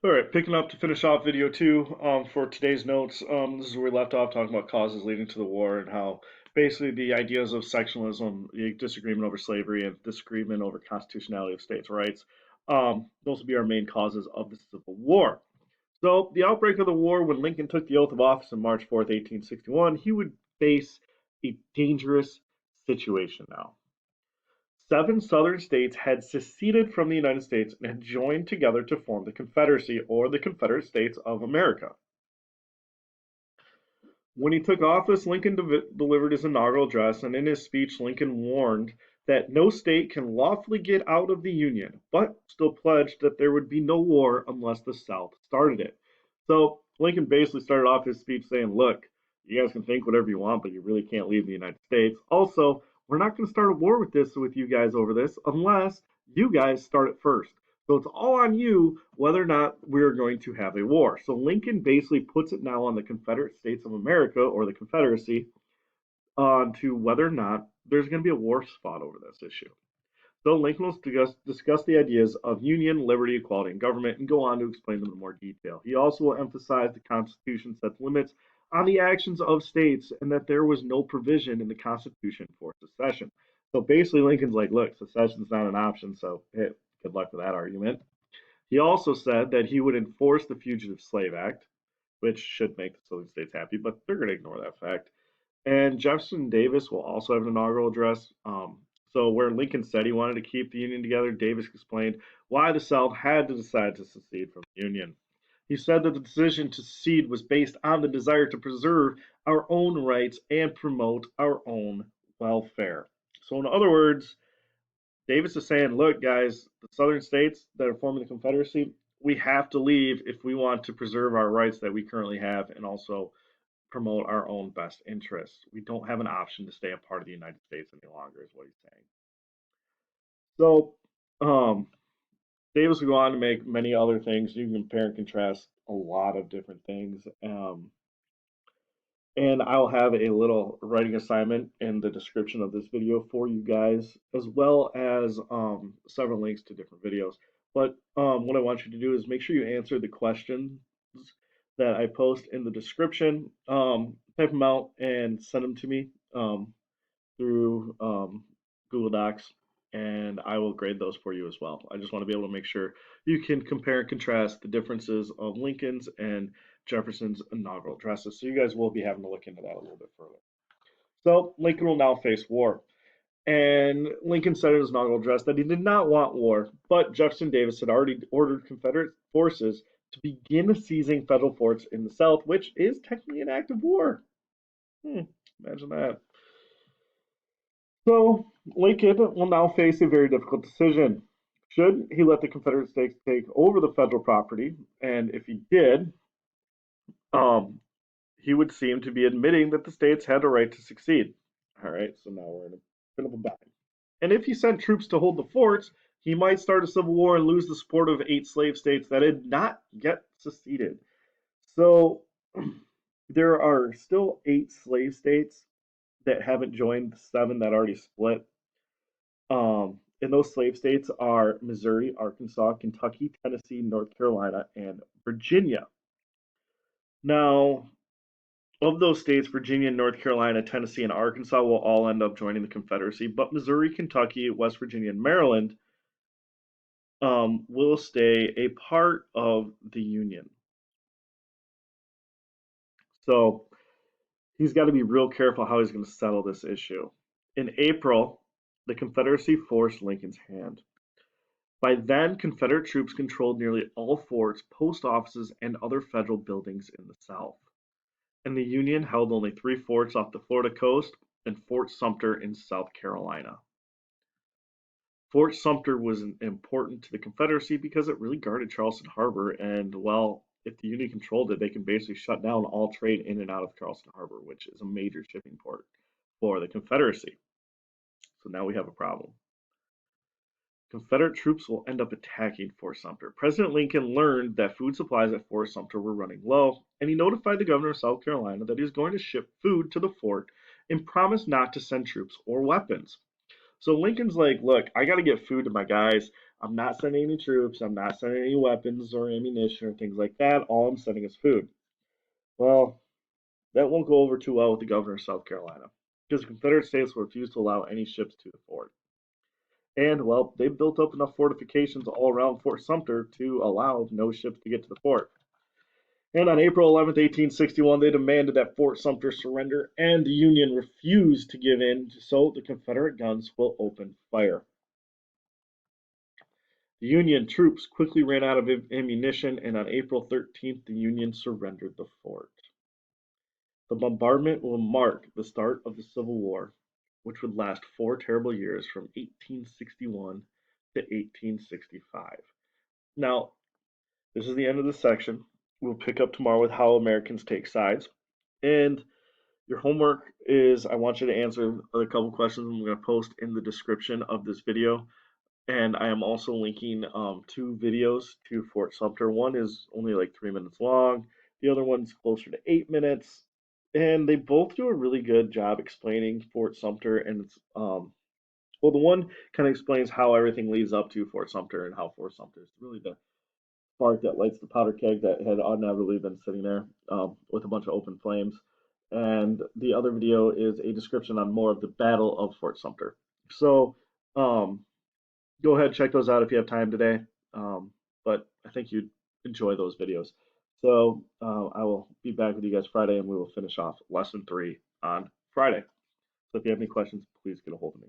All right, picking up to finish off video two for today's notes. This is where we left off talking about causes leading to the war and how basically the ideas of sectionalism, the disagreement over slavery, and disagreement over constitutionality of states' rights, those will be our main causes of the Civil War. So, the outbreak of the war, when Lincoln took the oath of office on March 4th, 1861, he would face a dangerous situation now. Seven southern states had seceded from the United States and had joined together to form the Confederacy, or the Confederate States of America. When he took office, Lincoln delivered his inaugural address, and in his speech, Lincoln warned that no state can lawfully get out of the Union, but still pledged that there would be no war unless the South started it. So Lincoln basically started off his speech saying, look, you guys can think whatever you want, but you really can't leave the United States. Also, we're not going to start a war with you guys over this unless you guys start it first. So it's all on you whether or not we're going to have a war. So Lincoln basically puts it now on the Confederate States of America, or the Confederacy, on to whether or not there's going to be a war fought over this issue. So Lincoln will discuss the ideas of union, liberty, equality, and government, and go on to explain them in more detail. He also will emphasize the Constitution sets limits on the actions of states, and that there was no provision in the Constitution for secession. So basically, Lincoln's like, look, secession's not an option, so hey, good luck with that argument. He also said that he would enforce the Fugitive Slave Act, which should make the Southern states happy, but they're going to ignore that fact. And Jefferson Davis will also have an inaugural address. So, where Lincoln said he wanted to keep the Union together, Davis explained why the South had to decide to secede from the Union. He said that the decision to secede was based on the desire to preserve our own rights and promote our own welfare. So, in other words, Davis is saying, look, guys, the southern states that are forming the Confederacy, we have to leave if we want to preserve our rights that we currently have and also promote our own best interests. We don't have an option to stay a part of the United States any longer, is what he's saying. So, um, Davis will go on to make many other things. You can compare and contrast a lot of different things. And I'll have a little writing assignment in the description of this video for you guys, as well as several links to different videos. But what I want you to do is make sure you answer the questions that I post in the description. Type them out and send them to me through Google Docs, and I will grade those for you as well. I just want to be able to make sure you can compare and contrast the differences of Lincoln's and Jefferson's inaugural addresses. So you guys will be having to look into that a little bit further. So Lincoln will now face war. And Lincoln said in his inaugural address that he did not want war, but Jefferson Davis had already ordered Confederate forces to begin seizing federal forts in the South, which is technically an act of war. Imagine that. So Lincoln will now face a very difficult decision. Should he let the Confederate States take over the federal property? And if he did, um, he would seem to be admitting that the states had a right to succeed. All right, so now we're in a bit of a bind. And if he sent troops to hold the forts, he might start a civil war and lose the support of 8 slave states that had not yet seceded. So there are still 8 slave states that haven't joined the 7 that already split. And those slave states are Missouri, Arkansas, Kentucky, Tennessee, North Carolina, and Virginia. Now, of those states, Virginia, North Carolina, Tennessee, and Arkansas will all end up joining the Confederacy, but Missouri, Kentucky, West Virginia, and Maryland will stay a part of the Union. So he's got to be real careful how he's going to settle this issue. In April, the Confederacy forced Lincoln's hand. By then, Confederate troops controlled nearly all forts, post offices, and other federal buildings in the South. And the Union held only 3 forts off the Florida coast and Fort Sumter in South Carolina. Fort Sumter was important to the Confederacy because it really guarded Charleston Harbor, and well, if the Union controlled it, they can basically shut down all trade in and out of Charleston Harbor, which is a major shipping port for the Confederacy. So now we have a problem. Confederate troops will end up attacking Fort Sumter. President Lincoln learned that food supplies at Fort Sumter were running low, and he notified the governor of South Carolina that he was going to ship food to the fort and promised not to send troops or weapons. So Lincoln's like, look, I got to get food to my guys. I'm not sending any troops. I'm not sending any weapons or ammunition or things like that. All I'm sending is food. Well, that won't go over too well with the governor of South Carolina because the Confederate States will refuse to allow any ships to the fort. And, well, they built up enough fortifications all around Fort Sumter to allow no ships to get to the fort. And on April 11th, 1861, they demanded that Fort Sumter surrender, and the Union refused to give in, so the Confederate guns will open fire. The Union troops quickly ran out of ammunition, and on April 13th, the Union surrendered the fort. The bombardment will mark the start of the Civil War, which would last 4 terrible years from 1861 to 1865. Now, this is the end of this section. We'll pick up tomorrow with how Americans take sides. And your homework is I want you to answer a couple questions I'm going to post in the description of this video. And I am also linking 2 videos to Fort Sumter. One is only like 3 minutes long. The other one's closer to 8 minutes. And they both do a really good job explaining Fort Sumter. And it's, well, the one kind of explains how everything leads up to Fort Sumter and how Fort Sumter is really the spark that lights the powder keg that had undoubtedly been sitting there with a bunch of open flames. And the other video is a description on more of the Battle of Fort Sumter. So um, go ahead, check those out if you have time today. But I think you'd enjoy those videos. So I will be back with you guys Friday, and we will finish off lesson 3 on Friday. So if you have any questions, please get a hold of me.